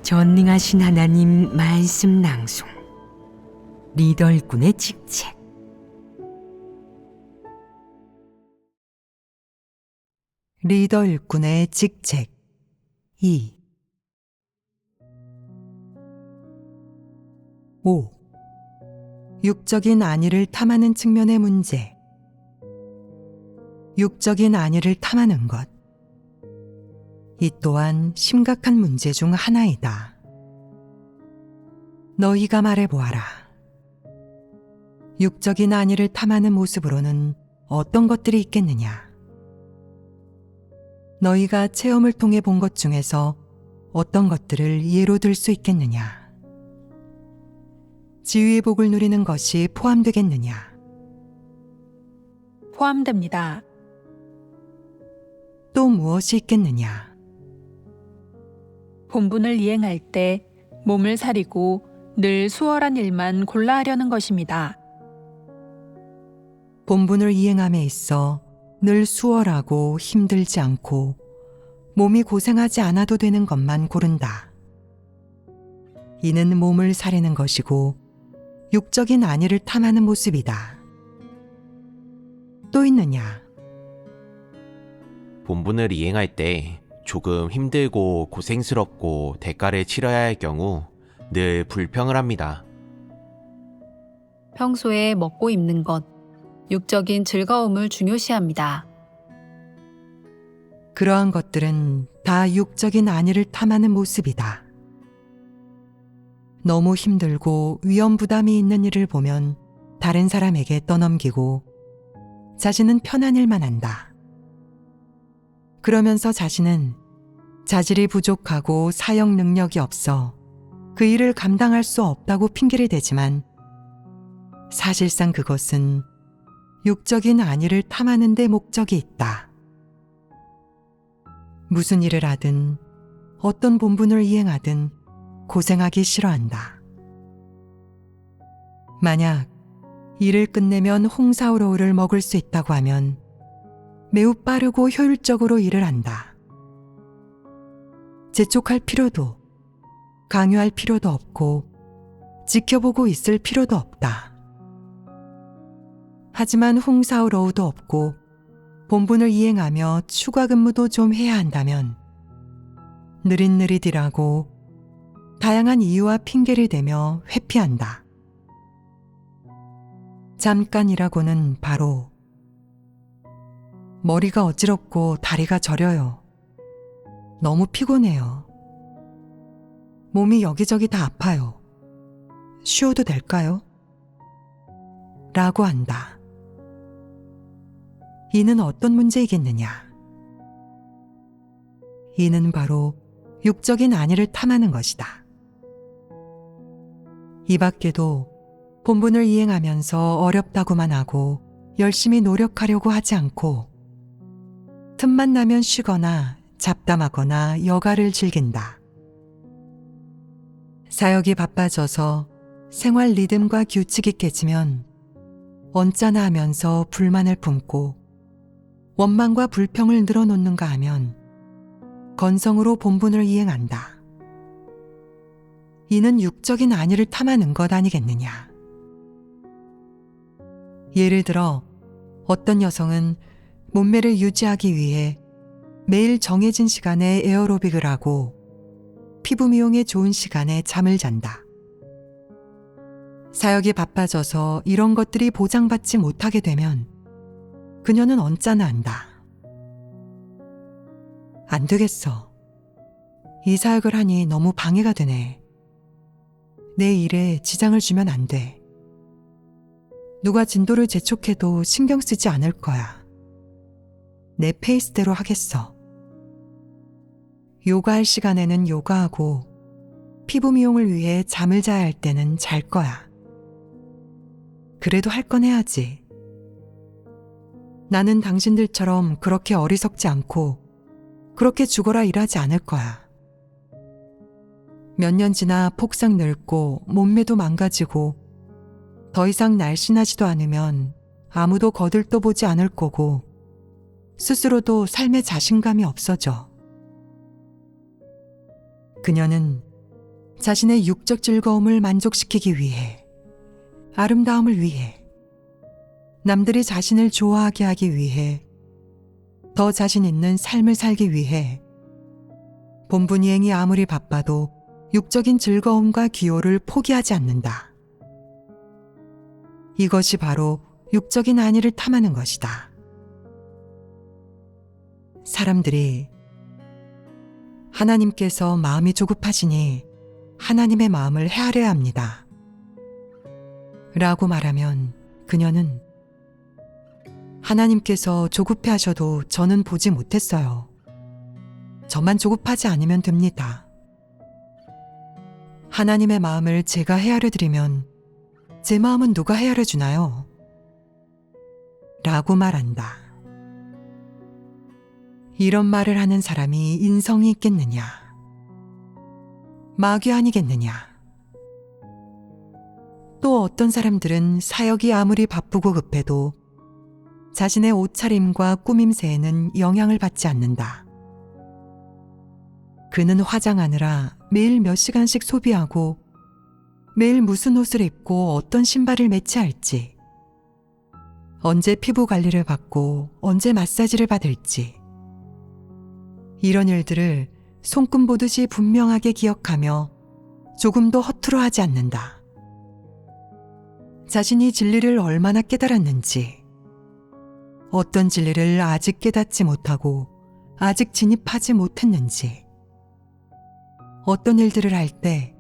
전능하신 하나님 말씀 낭송 리더 일꾼의 직책. 리더 일꾼의 직책 2. 5. 육적인 안위를 탐하는 측면의 문제. 육적인 안위를 탐하는 것. 이 또한 심각한 문제 중 하나이다. 너희가 말해보아라. 육적인 안위를 탐하는 모습으로는 어떤 것들이 있겠느냐? 너희가 체험을 통해 본 것 중에서 어떤 것들을 예로 들 수 있겠느냐? 지위의 복을 누리는 것이 포함되겠느냐? 포함됩니다. 또 무엇이 있겠느냐? 본분을 이행할 때 몸을 사리고 늘 수월한 일만 골라 하려는 것입니다. 본분을 이행함에 있어 늘 수월하고 힘들지 않고 몸이 고생하지 않아도 되는 것만 고른다. 이는 몸을 사리는 것이고 육적인 안위를 탐하는 모습이다. 또 있느냐? 본분을 이행할 때 조금 힘들고 고생스럽고 대가를 치러야 할 경우 늘 불평을 합니다. 평소에 먹고 입는 것, 육적인 즐거움을 중요시합니다. 그러한 것들은 다 육적인 안위를 탐하는 모습이다. 너무 힘들고 위험 부담이 있는 일을 보면 다른 사람에게 떠넘기고 자신은 편한 일만 한다. 그러면서 자신은 자질이 부족하고 사역 능력이 없어 그 일을 감당할 수 없다고 핑계를 대지만 사실상 그것은 육적인 안위를 탐하는 데 목적이 있다. 무슨 일을 하든 어떤 본분을 이행하든 고생하기 싫어한다. 만약 일을 끝내면 홍사오로우를 먹을 수 있다고 하면 매우 빠르고 효율적으로 일을 한다. 재촉할 필요도, 강요할 필요도 없고 지켜보고 있을 필요도 없다. 하지만 홍사오로우도 없고 본분을 이행하며 추가 근무도 좀 해야 한다면 느릿느릿 일하고 다양한 이유와 핑계를 대며 회피한다. 잠깐 일하고는 바로 머리가 어지럽고 다리가 저려요. 너무 피곤해요. 몸이 여기저기 다 아파요. 쉬어도 될까요? 라고 한다. 이는 어떤 문제이겠느냐? 이는 바로 육적인 안위를 탐하는 것이다. 이 밖에도 본분을 이행하면서 어렵다고만 하고 열심히 노력하려고 하지 않고 틈만 나면 쉬거나 잡담하거나 여가를 즐긴다. 사역이 바빠져서 생활 리듬과 규칙이 깨지면 언짢아 하면서 불만을 품고 원망과 불평을 늘어놓는가 하면 건성으로 본분을 이행한다. 이는 육적인 안위를 탐하는 것 아니겠느냐. 예를 들어 어떤 여성은 몸매를 유지하기 위해 매일 정해진 시간에 에어로빅을 하고 피부 미용에 좋은 시간에 잠을 잔다. 사역이 바빠져서 이런 것들이 보장받지 못하게 되면 그녀는 언짢아 한다. 안 되겠어. 이 사역을 하니 너무 방해가 되네. 내 일에 지장을 주면 안 돼. 누가 진도를 재촉해도 신경 쓰지 않을 거야. 내 페이스대로 하겠어. 요가할 시간에는 요가하고 피부 미용을 위해 잠을 자야 할 때는 잘 거야. 그래도 할 건 해야지. 나는 당신들처럼 그렇게 어리석지 않고 그렇게 죽어라 일하지 않을 거야. 몇 년 지나 폭삭 늙고 몸매도 망가지고 더 이상 날씬하지도 않으면 아무도 거들떠보지 않을 거고 스스로도 삶에 자신감이 없어져. 그녀는 자신의 육적 즐거움을 만족시키기 위해, 아름다움을 위해, 남들이 자신을 좋아하게 하기 위해, 더 자신 있는 삶을 살기 위해 본분이행이 아무리 바빠도 육적인 즐거움과 기호를 포기하지 않는다. 이것이 바로 육적인 안위를 탐하는 것이다. 사람들이 하나님께서 마음이 조급하시니 하나님의 마음을 헤아려야 합니다. 라고 말하면 그녀는 하나님께서 조급해 하셔도 저는 보지 못했어요. 저만 조급하지 않으면 됩니다. 하나님의 마음을 제가 헤아려 드리면 제 마음은 누가 헤아려 주나요? 라고 말한다. 이런 말을 하는 사람이 인성이 있겠느냐? 마귀 아니겠느냐? 또 어떤 사람들은 사역이 아무리 바쁘고 급해도 자신의 옷차림과 꾸밈새에는 영향을 받지 않는다. 그는 화장하느라 매일 몇 시간씩 소비하고 매일 무슨 옷을 입고 어떤 신발을 매치할지, 언제 피부 관리를 받고 언제 마사지를 받을지, 이런 일들을 손금 보듯이 분명하게 기억하며 조금도 허투루 하지 않는다. 자신이 진리를 얼마나 깨달았는지, 어떤 진리를 아직 깨닫지 못하고 아직 진입하지 못했는지, 어떤 일들을 할 때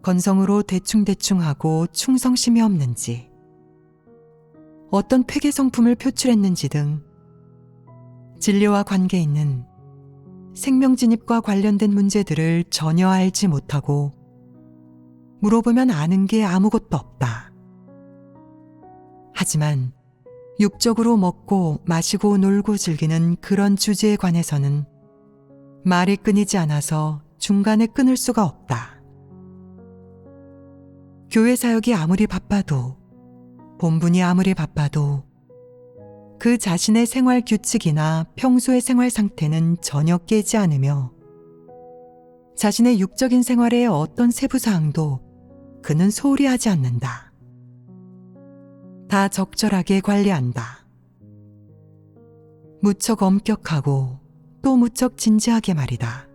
건성으로 대충대충 하고 충성심이 없는지, 어떤 폐괴 성품을 표출했는지 등 진리와 관계 있는 생명 진입과 관련된 문제들을 전혀 알지 못하고 물어보면 아는 게 아무것도 없다. 하지만 육적으로 먹고 마시고 놀고 즐기는 그런 주제에 관해서는 말이 끊이지 않아서 중간에 끊을 수가 없다. 교회 사역이 아무리 바빠도, 본분이 아무리 바빠도 그 자신의 생활 규칙이나 평소의 생활 상태는 전혀 깨지 않으며 자신의 육적인 생활의 어떤 세부사항도 그는 소홀히 하지 않는다. 다 적절하게 관리한다. 무척 엄격하고 또 무척 진지하게 말이다.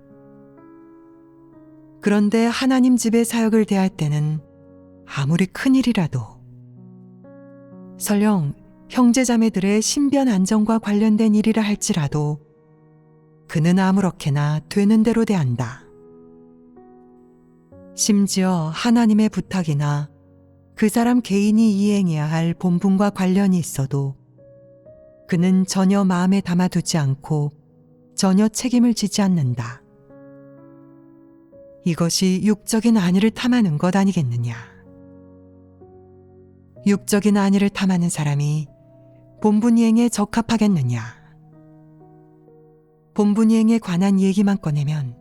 그런데 하나님 집의 사역을 대할 때는 아무리 큰일이라도, 설령 형제자매들의 신변 안정과 관련된 일이라 할지라도 그는 아무렇게나 되는 대로 대한다. 심지어 하나님의 부탁이나 그 사람 개인이 이행해야 할 본분과 관련이 있어도 그는 전혀 마음에 담아두지 않고 전혀 책임을 지지 않는다. 이것이 육적인 안위를 탐하는 것 아니겠느냐. 육적인 안위를 탐하는 사람이 본분이행에 적합하겠느냐. 본분이행에 관한 얘기만 꺼내면,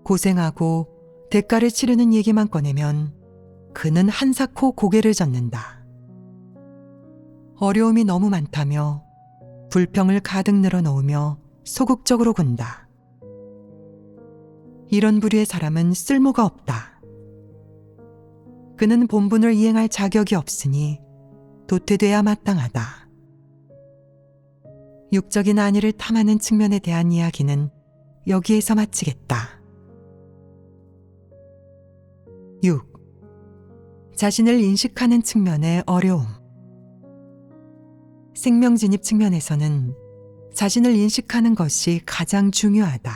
고생하고 대가를 치르는 얘기만 꺼내면 그는 한사코 고개를 젓는다. 어려움이 너무 많다며 불평을 가득 늘어놓으며 소극적으로 군다. 이런 부류의 사람은 쓸모가 없다. 그는 본분을 이행할 자격이 없으니 도태돼야 마땅하다. 육적인 안위를 탐하는 측면에 대한 이야기는 여기에서 마치겠다. 6. 자신을 인식하는 측면의 어려움. 생명 진입 측면에서는 자신을 인식하는 것이 가장 중요하다.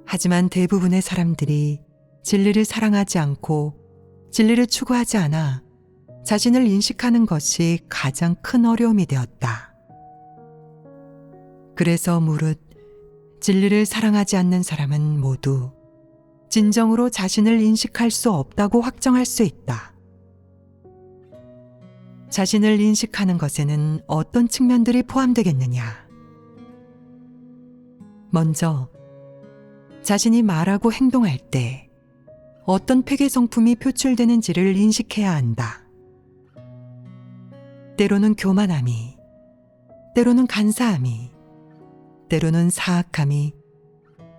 하지만 대부분의 사람들이 진리를 사랑하지 않고 진리를 추구하지 않아 자신을 인식하는 것이 가장 큰 어려움이 되었다. 그래서 무릇 진리를 사랑하지 않는 사람은 모두 진정으로 자신을 인식할 수 없다고 확정할 수 있다. 자신을 인식하는 것에는 어떤 측면들이 포함되겠느냐? 먼저, 자신이 말하고 행동할 때 어떤 폐괴 성품이 표출되는지를 인식해야 한다. 때로는 교만함이, 때로는 간사함이, 때로는 사악함이,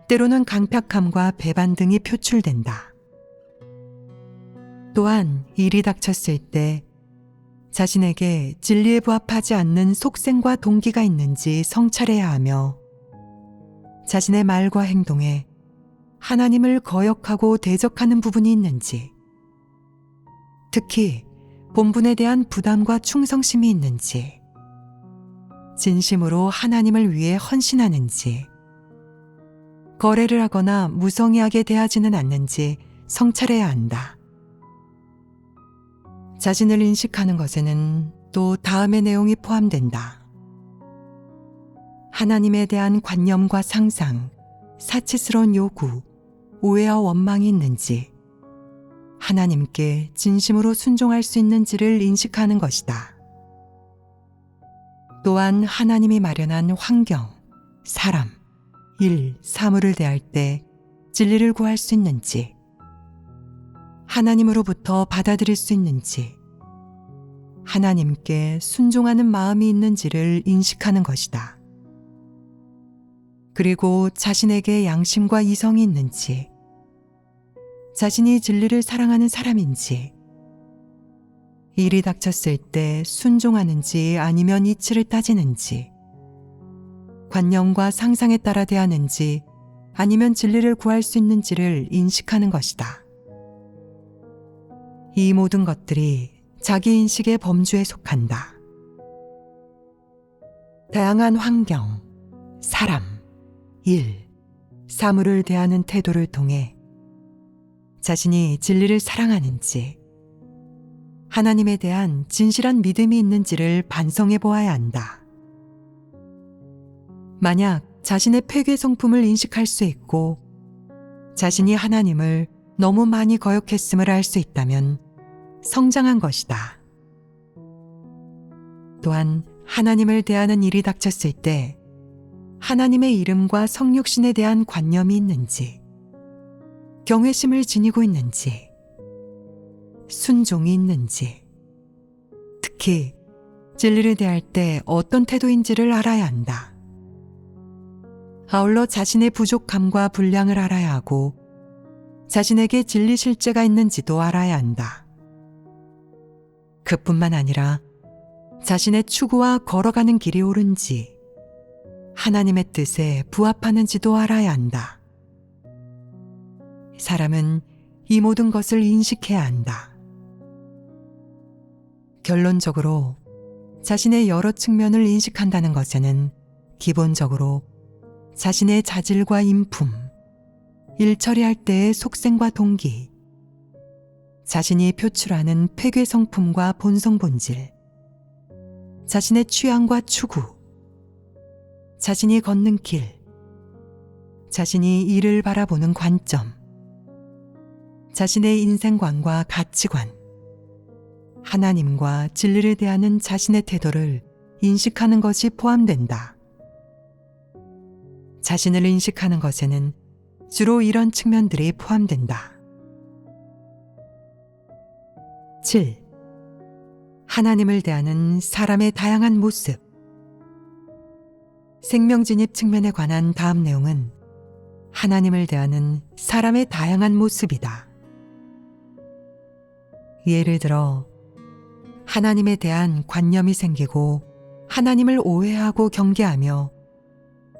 때로는 강팍함과 배반 등이 표출된다. 또한 일이 닥쳤을 때 자신에게 진리에 부합하지 않는 속생과 동기가 있는지 성찰해야 하며 자신의 말과 행동에 하나님을 거역하고 대적하는 부분이 있는지, 특히 본분에 대한 부담과 충성심이 있는지, 진심으로 하나님을 위해 헌신하는지, 거래를 하거나 무성의하게 대하지는 않는지 성찰해야 한다. 자신을 인식하는 것에는 또 다음의 내용이 포함된다. 하나님에 대한 관념과 상상, 사치스러운 요구, 오해와 원망이 있는지, 하나님께 진심으로 순종할 수 있는지를 인식하는 것이다. 또한 하나님이 마련한 환경, 사람, 일, 사물을 대할 때 진리를 구할 수 있는지, 하나님으로부터 받아들일 수 있는지, 하나님께 순종하는 마음이 있는지를 인식하는 것이다. 그리고 자신에게 양심과 이성이 있는지, 자신이 진리를 사랑하는 사람인지, 일이 닥쳤을 때 순종하는지 아니면 이치를 따지는지, 관념과 상상에 따라 대하는지 아니면 진리를 구할 수 있는지를 인식하는 것이다. 이 모든 것들이 자기 인식의 범주에 속한다. 다양한 환경, 사람, 일, 사물을 대하는 태도를 통해 자신이 진리를 사랑하는지, 하나님에 대한 진실한 믿음이 있는지를 반성해 보아야 한다. 만약 자신의 폐괴 성품을 인식할 수 있고 자신이 하나님을 너무 많이 거역했음을 알 수 있다면 성장한 것이다. 또한 하나님을 대하는 일이 닥쳤을 때 하나님의 이름과 성육신에 대한 관념이 있는지, 경외심을 지니고 있는지, 순종이 있는지, 특히 진리를 대할 때 어떤 태도인지를 알아야 한다. 아울러 자신의 부족함과 분량을 알아야 하고 자신에게 진리 실제가 있는지도 알아야 한다. 그뿐만 아니라 자신의 추구와 걸어가는 길이 옳은지, 하나님의 뜻에 부합하는지도 알아야 한다. 사람은 이 모든 것을 인식해야 한다. 결론적으로 자신의 여러 측면을 인식한다는 것에는 기본적으로 자신의 자질과 인품, 일 처리할 때의 속생과 동기, 자신이 표출하는 폐괴 성품과 본성 본질, 자신의 취향과 추구, 자신이 걷는 길, 자신이 이를 바라보는 관점, 자신의 인생관과 가치관, 하나님과 진리를 대하는 자신의 태도를 인식하는 것이 포함된다. 자신을 인식하는 것에는 주로 이런 측면들이 포함된다. 7. 하나님을 대하는 사람의 다양한 모습. 생명진입 측면에 관한 다음 내용은 하나님을 대하는 사람의 다양한 모습이다. 예를 들어 하나님에 대한 관념이 생기고 하나님을 오해하고 경계하며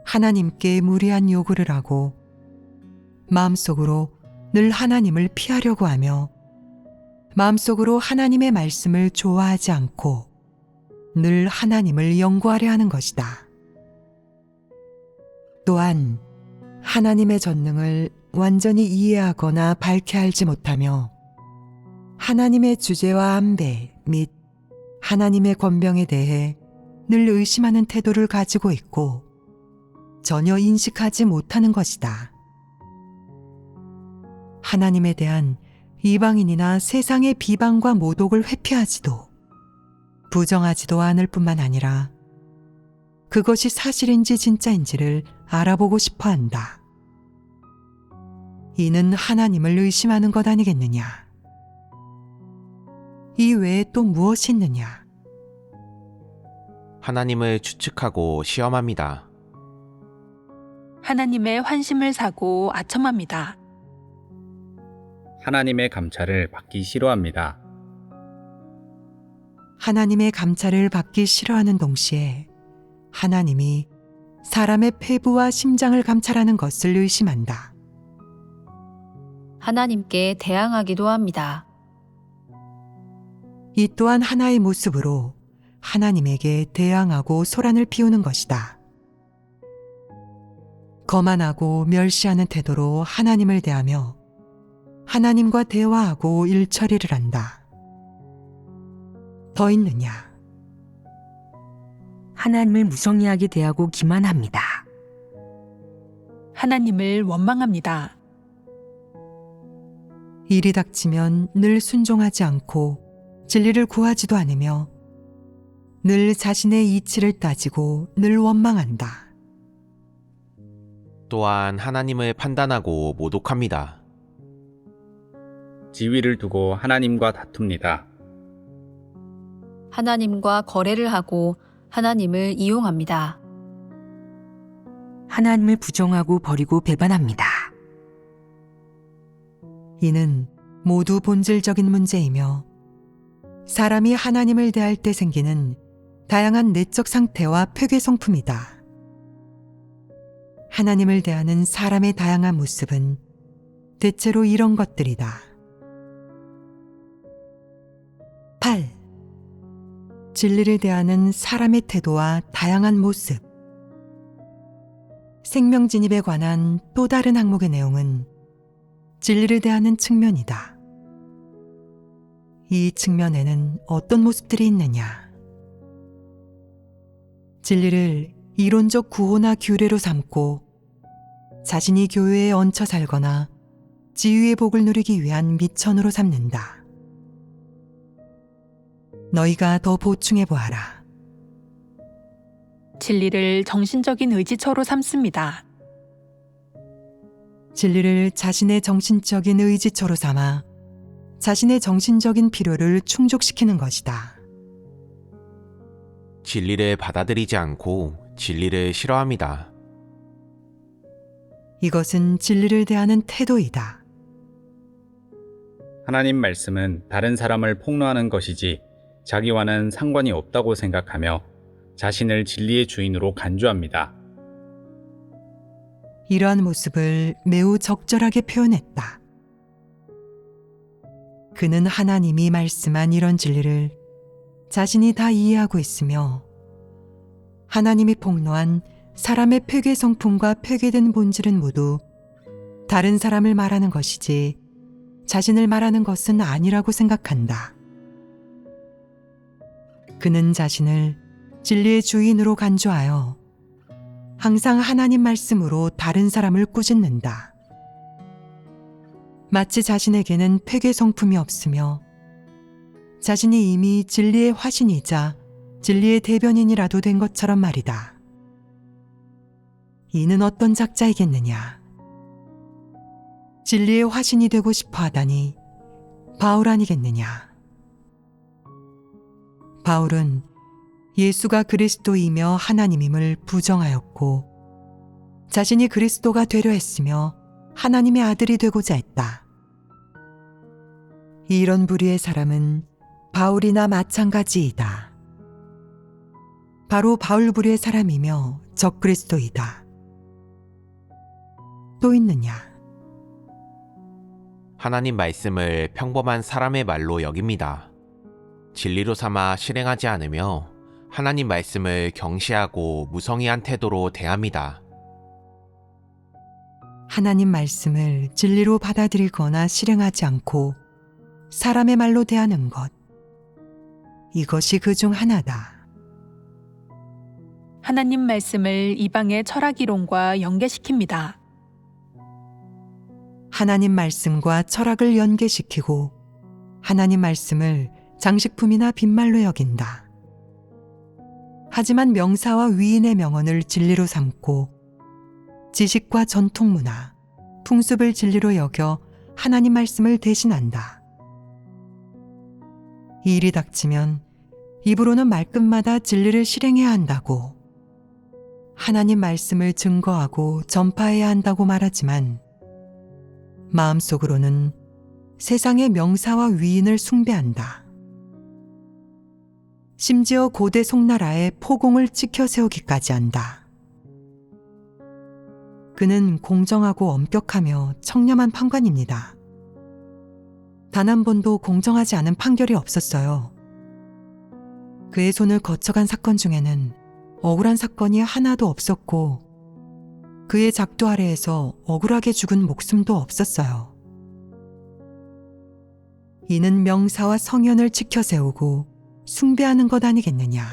하나님께 무리한 요구를 하고 마음속으로 늘 하나님을 피하려고 하며 마음속으로 하나님의 말씀을 좋아하지 않고 늘 하나님을 연구하려 하는 것이다. 또한 하나님의 전능을 완전히 이해하거나 밝게 알지 못하며 하나님의 주제와 안배 및 하나님의 권병에 대해 늘 의심하는 태도를 가지고 있고 전혀 인식하지 못하는 것이다. 하나님에 대한 이방인이나 세상의 비방과 모독을 회피하지도 부정하지도 않을 뿐만 아니라 그것이 사실인지 진짜인지를 알아보고 싶어 한다. 이는 하나님을 의심하는 것 아니겠느냐? 이 외에 또 무엇이 있느냐? 하나님을 추측하고 시험합니다. 하나님의 환심을 사고 아첨합니다. 하나님의 감찰을 받기 싫어합니다. 하나님의 감찰을 받기 싫어하는 동시에 하나님이 사람의 폐부와 심장을 감찰하는 것을 의심한다. 하나님께 대항하기도 합니다. 이 또한 하나의 모습으로 하나님에게 대항하고 소란을 피우는 것이다. 거만하고 멸시하는 태도로 하나님을 대하며 하나님과 대화하고 일처리를 한다. 더 있느냐? 하나님을 무성의하게 대하고 기만합니다. 하나님을 원망합니다. 일이 닥치면 늘 순종하지 않고 진리를 구하지도 않으며 늘 자신의 이치를 따지고 늘 원망한다. 또한 하나님을 판단하고 모독합니다. 지위를 두고 하나님과 다툽니다. 하나님과 거래를 하고 하나님을 이용합니다. 하나님을 부정하고 버리고 배반합니다. 이는 모두 본질적인 문제이며 사람이 하나님을 대할 때 생기는 다양한 내적 상태와 표계 성품이다. 하나님을 대하는 사람의 다양한 모습은 대체로 이런 것들이다. 8. 진리를 대하는 사람의 태도와 다양한 모습. 생명 진입에 관한 또 다른 항목의 내용은 진리를 대하는 측면이다. 이 측면에는 어떤 모습들이 있느냐? 진리를 이론적 구호나 규례로 삼고 자신이 교회에 얹혀 살거나 지위의 복을 누리기 위한 미천으로 삼는다. 너희가 더 보충해 보아라. 진리를 정신적인 의지처로 삼습니다. 진리를 자신의 정신적인 의지처로 삼아 자신의 정신적인 필요를 충족시키는 것이다. 진리를 받아들이지 않고 진리를 싫어합니다. 이것은 진리를 대하는 태도이다. 하나님 말씀은 다른 사람을 폭로하는 것이지 자기와는 상관이 없다고 생각하며 자신을 진리의 주인으로 간주합니다. 이러한 모습을 매우 적절하게 표현했다. 그는 하나님이 말씀한 이런 진리를 자신이 다 이해하고 있으며 하나님이 폭로한 사람의 표계 성품과 표계된 본질은 모두 다른 사람을 말하는 것이지 자신을 말하는 것은 아니라고 생각한다. 그는 자신을 진리의 주인으로 간주하여 항상 하나님 말씀으로 다른 사람을 꾸짖는다. 마치 자신에게는 폐괴 성품이 없으며 자신이 이미 진리의 화신이자 진리의 대변인이라도 된 것처럼 말이다. 이는 어떤 작자이겠느냐? 진리의 화신이 되고 싶어 하다니 바울 아니겠느냐? 바울은 예수가 그리스도이며 하나님임을 부정하였고 자신이 그리스도가 되려 했으며 하나님의 아들이 되고자 했다. 이런 부류의 사람은 바울이나 마찬가지이다. 바로 바울 부류의 사람이며 적그리스도이다. 또 있느냐? 하나님 말씀을 평범한 사람의 말로 여깁니다. 진리로 삼아 실행하지 않으며 하나님 말씀을 경시하고 무성의한 태도로 대합니다. 하나님 말씀을 진리로 받아들이거나 실행하지 않고 사람의 말로 대하는 것. 이것이 그 중 하나다. 하나님 말씀을 이방의 철학 이론과 연계시킵니다. 하나님 말씀과 철학을 연계시키고 하나님 말씀을 장식품이나 빈말로 여긴다. 하지만 명사와 위인의 명언을 진리로 삼고 지식과 전통문화, 풍습을 진리로 여겨 하나님 말씀을 대신한다. 일이 닥치면 입으로는 말끝마다 진리를 실행해야 한다고, 하나님 말씀을 증거하고 전파해야 한다고 말하지만 마음속으로는 세상의 명사와 위인을 숭배한다. 심지어 고대 송나라의 포공을 찍혀 세우기까지 한다. 그는 공정하고 엄격하며 청렴한 판관입니다. 단 한 번도 공정하지 않은 판결이 없었어요. 그의 손을 거쳐간 사건 중에는 억울한 사건이 하나도 없었고 그의 작두 아래에서 억울하게 죽은 목숨도 없었어요. 이는 명사와 성현을 지켜 세우고 숭배하는 것 아니겠느냐.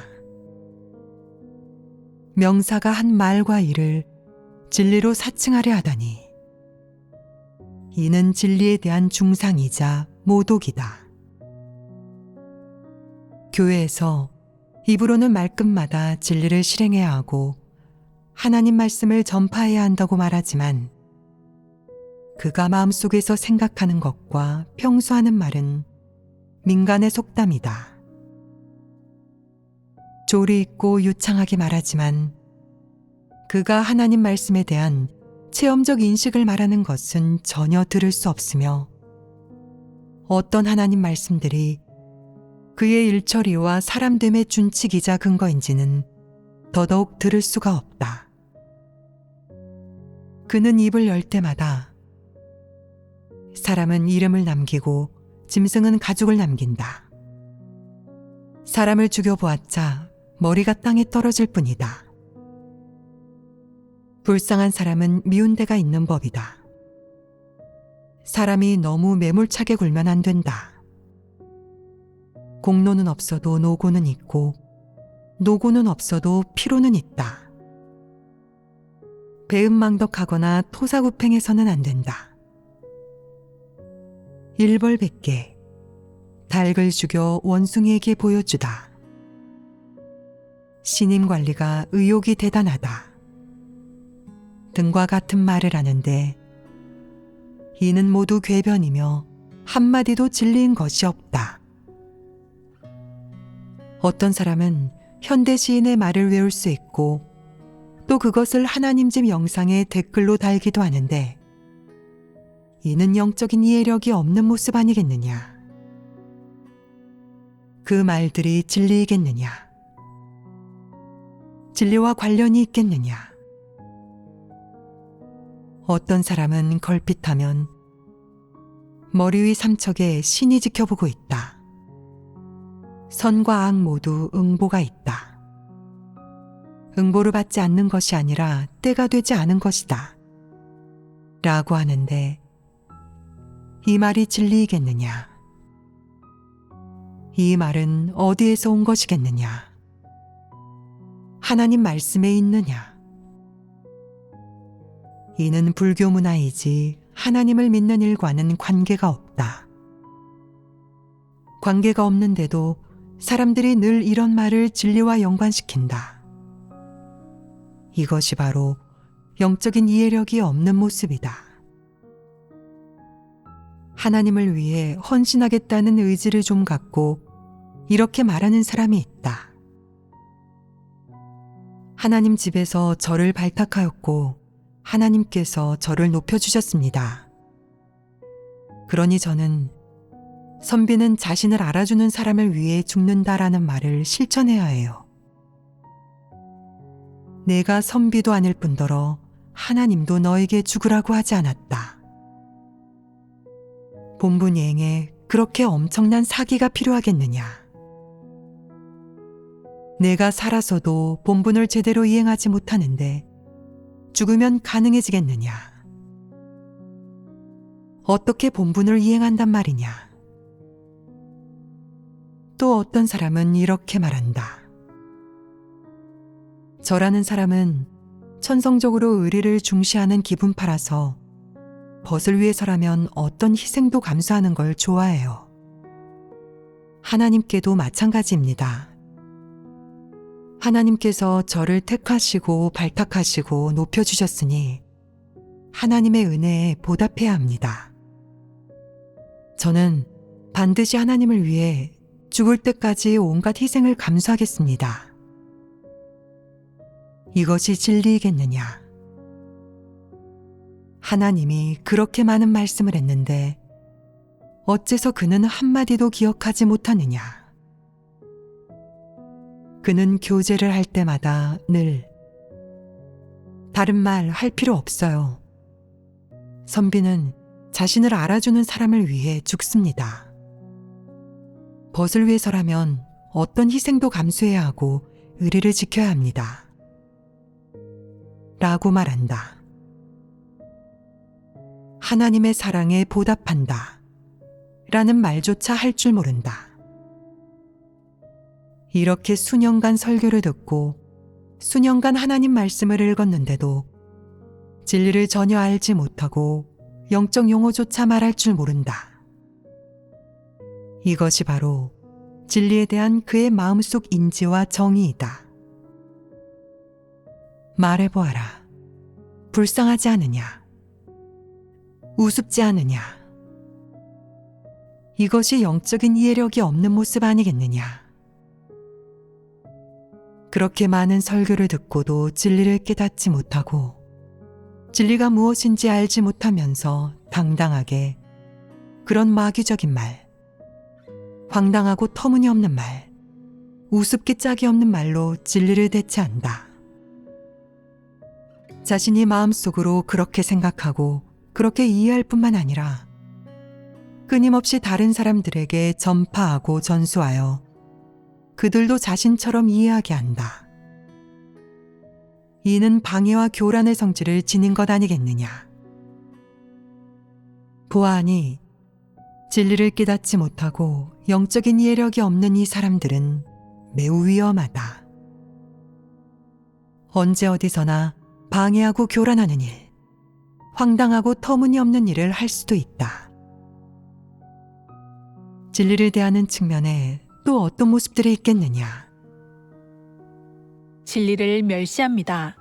명사가 한 말과 일을 진리로 사칭하려 하다니 이는 진리에 대한 중상이자 모독이다. 교회에서 입으로는 말끝마다 진리를 실행해야 하고 하나님 말씀을 전파해야 한다고 말하지만 그가 마음속에서 생각하는 것과 평소 하는 말은 민간의 속담이다. 조리 있고 유창하게 말하지만 그가 하나님 말씀에 대한 체험적 인식을 말하는 것은 전혀 들을 수 없으며 어떤 하나님 말씀들이 그의 일처리와 사람됨의 준칙이자 근거인지는 더더욱 들을 수가 없다. 그는 입을 열 때마다 사람은 이름을 남기고 짐승은 가죽을 남긴다. 사람을 죽여보았자 머리가 땅에 떨어질 뿐이다. 불쌍한 사람은 미운 데가 있는 법이다. 사람이 너무 매몰차게 굴면 안 된다. 공로는 없어도 노고는 있고 노고는 없어도 피로는 있다. 배은망덕하거나 토사구팽해서는 안 된다. 일벌백계 닭을 죽여 원숭이에게 보여주다. 신임 관리가 의욕이 대단하다. 등과 같은 말을 하는데 이는 모두 궤변이며 한마디도 진리인 것이 없다. 어떤 사람은 현대 시인의 말을 외울 수 있고 또 그것을 하나님 집 영상에 댓글로 달기도 하는데 이는 영적인 이해력이 없는 모습 아니겠느냐. 그 말들이 진리이겠느냐. 진리와 관련이 있겠느냐. 어떤 사람은 걸핏하면 머리 위 삼척에 신이 지켜보고 있다. 선과 악 모두 응보가 있다. 응보를 받지 않는 것이 아니라 때가 되지 않은 것이다. 라고 하는데 이 말이 진리이겠느냐? 이 말은 어디에서 온 것이겠느냐? 하나님 말씀에 있느냐? 이는 불교 문화이지 하나님을 믿는 일과는 관계가 없다. 관계가 없는데도 사람들이 늘 이런 말을 진리와 연관시킨다. 이것이 바로 영적인 이해력이 없는 모습이다. 하나님을 위해 헌신하겠다는 의지를 좀 갖고 이렇게 말하는 사람이 있다. 하나님 집에서 저를 발탁하였고 하나님께서 저를 높여주셨습니다. 그러니 저는 선비는 자신을 알아주는 사람을 위해 죽는다라는 말을 실천해야 해요. 내가 선비도 아닐 뿐더러 하나님도 너에게 죽으라고 하지 않았다. 본분 이행에 그렇게 엄청난 사기가 필요하겠느냐. 내가 살아서도 본분을 제대로 이행하지 못하는데 죽으면 가능해지겠느냐. 어떻게 본분을 이행한단 말이냐. 또 어떤 사람은 이렇게 말한다. 저라는 사람은 천성적으로 의리를 중시하는 기분파라서 벗을 위해서라면 어떤 희생도 감수하는 걸 좋아해요. 하나님께도 마찬가지입니다. 하나님께서 저를 택하시고 발탁하시고 높여주셨으니 하나님의 은혜에 보답해야 합니다. 저는 반드시 하나님을 위해 죽을 때까지 온갖 희생을 감수하겠습니다. 이것이 진리이겠느냐? 하나님이 그렇게 많은 말씀을 했는데 어째서 그는 한마디도 기억하지 못하느냐? 그는 교제를 할 때마다 늘 다른 말 할 필요 없어요. 선비는 자신을 알아주는 사람을 위해 죽습니다. 벗을 위해서라면 어떤 희생도 감수해야 하고 의리를 지켜야 합니다. 라고 말한다. 하나님의 사랑에 보답한다. 라는 말조차 할 줄 모른다. 이렇게 수년간 설교를 듣고 수년간 하나님 말씀을 읽었는데도 진리를 전혀 알지 못하고 영적 용어조차 말할 줄 모른다. 이것이 바로 진리에 대한 그의 마음속 인지와 정의이다. 말해보아라. 불쌍하지 않으냐? 우습지 않으냐? 이것이 영적인 이해력이 없는 모습 아니겠느냐? 그렇게 많은 설교를 듣고도 진리를 깨닫지 못하고 진리가 무엇인지 알지 못하면서 당당하게 그런 마귀적인 말, 황당하고 터무니없는 말, 우습게 짝이 없는 말로 진리를 대체한다. 자신이 마음속으로 그렇게 생각하고 그렇게 이해할 뿐만 아니라 끊임없이 다른 사람들에게 전파하고 전수하여 그들도 자신처럼 이해하게 한다. 이는 방해와 교란의 성질을 지닌 것 아니겠느냐. 보아하니 진리를 깨닫지 못하고 영적인 이해력이 없는 이 사람들은 매우 위험하다. 언제 어디서나 방해하고 교란하는 일, 황당하고 터무니없는 일을 할 수도 있다. 진리를 대하는 측면에 또 어떤 모습들이 있겠느냐. 진리를 멸시합니다.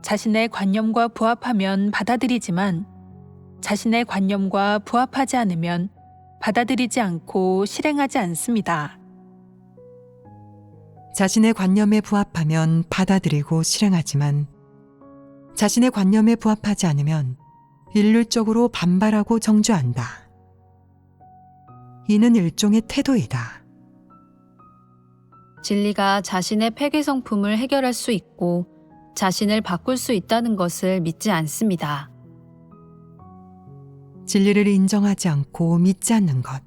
자신의 관념과 부합하면 받아들이지만 자신의 관념과 부합하지 않으면 받아들이지 않고 실행하지 않습니다. 자신의 관념에 부합하면 받아들이고 실행하지만 자신의 관념에 부합하지 않으면 일률적으로 반발하고 정죄한다. 이는 일종의 태도이다. 진리가 자신의 폐괴 성품을 해결할 수 있고 자신을 바꿀 수 있다는 것을 믿지 않습니다. 진리를 인정하지 않고 믿지 않는 것.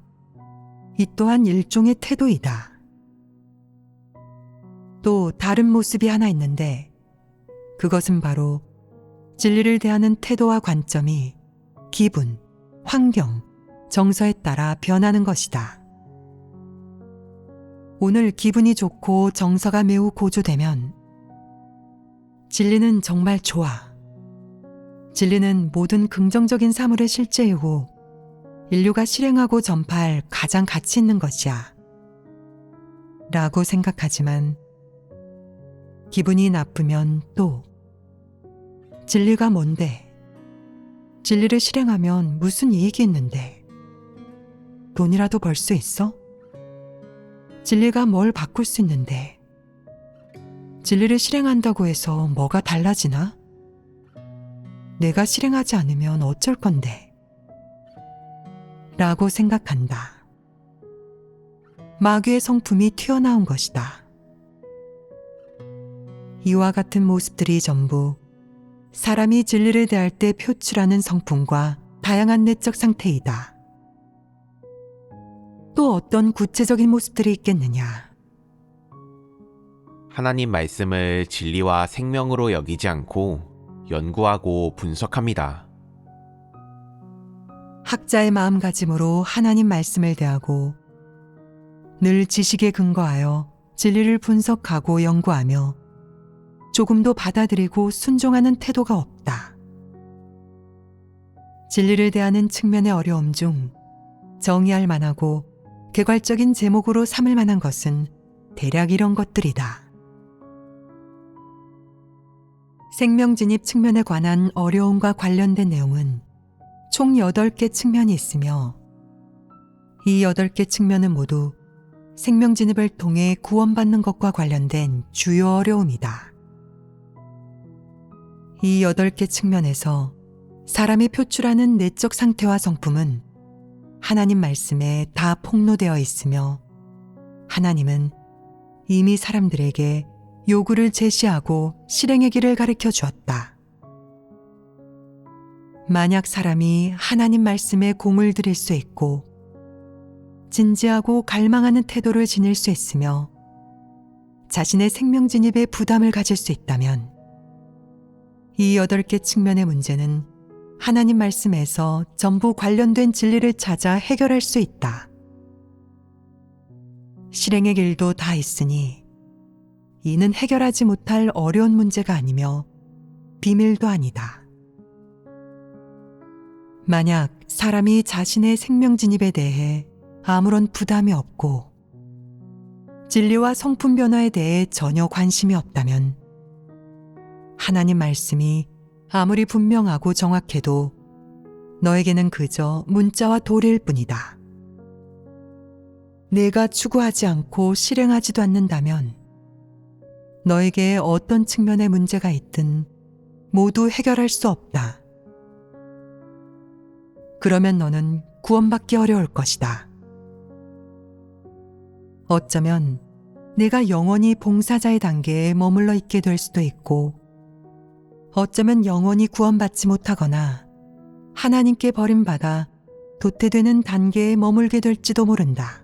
이 또한 일종의 태도이다. 또 다른 모습이 하나 있는데 그것은 바로 진리를 대하는 태도와 관점이 기분, 환경, 정서에 따라 변하는 것이다. 오늘 기분이 좋고 정서가 매우 고조되면 진리는 정말 좋아. 진리는 모든 긍정적인 사물의 실제이고 인류가 실행하고 전파할 가장 가치 있는 것이야. 라고 생각하지만 기분이 나쁘면 또 진리가 뭔데? 진리를 실행하면 무슨 이익이 있는데? 돈이라도 벌 수 있어? 진리가 뭘 바꿀 수 있는데? 진리를 실행한다고 해서 뭐가 달라지나? 내가 실행하지 않으면 어쩔 건데? 라고 생각한다. 마귀의 성품이 튀어나온 것이다. 이와 같은 모습들이 전부 사람이 진리를 대할 때 표출하는 성품과 다양한 내적 상태이다. 또 어떤 구체적인 모습들이 있겠느냐? 하나님 말씀을 진리와 생명으로 여기지 않고 연구하고 분석합니다. 학자의 마음가짐으로 하나님 말씀을 대하고 늘 지식에 근거하여 진리를 분석하고 연구하며 조금도 받아들이고 순종하는 태도가 없다. 진리를 대하는 측면의 어려움 중 정의할 만하고 개괄적인 제목으로 삼을 만한 것은 대략 이런 것들이다. 생명진입 측면에 관한 어려움과 관련된 내용은 총 8개 측면이 있으며 이 8개 측면은 모두 생명진입을 통해 구원받는 것과 관련된 주요 어려움이다. 이 8개 측면에서 사람이 표출하는 내적 상태와 성품은 하나님 말씀에 다 폭로되어 있으며 하나님은 이미 사람들에게 요구를 제시하고 실행의 길을 가르쳐 주었다. 만약 사람이 하나님 말씀에 공을 들일 수 있고 진지하고 갈망하는 태도를 지닐 수 있으며 자신의 생명 진입에 부담을 가질 수 있다면 이 8개 측면의 문제는 하나님 말씀에서 전부 관련된 진리를 찾아 해결할 수 있다. 실행의 길도 다 있으니 이는 해결하지 못할 어려운 문제가 아니며 비밀도 아니다. 만약 사람이 자신의 생명 진입에 대해 아무런 부담이 없고 진리와 성품 변화에 대해 전혀 관심이 없다면 하나님 말씀이 아무리 분명하고 정확해도 너에게는 그저 문자와 도리일 뿐이다. 내가 추구하지 않고 실행하지도 않는다면 너에게 어떤 측면의 문제가 있든 모두 해결할 수 없다. 그러면 너는 구원받기 어려울 것이다. 어쩌면 내가 영원히 봉사자의 단계에 머물러 있게 될 수도 있고 어쩌면 영원히 구원받지 못하거나 하나님께 버림받아 도태되는 단계에 머물게 될지도 모른다.